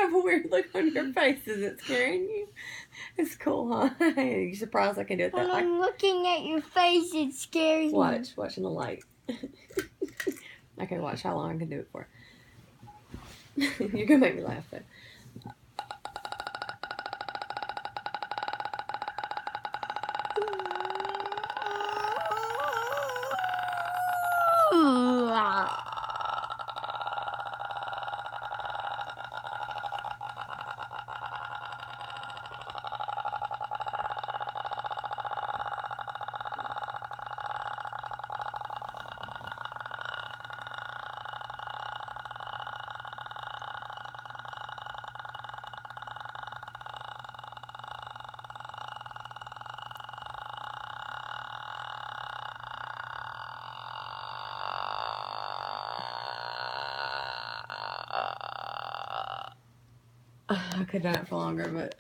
have a weird look on your face. Is it scaring you? It's cool, huh? You surprised I can do it that When way? I'm looking at your face, it scares me. Watch in the light. Okay, watch how long I can do it for. You're gonna make me laugh though. I could have done it for longer, but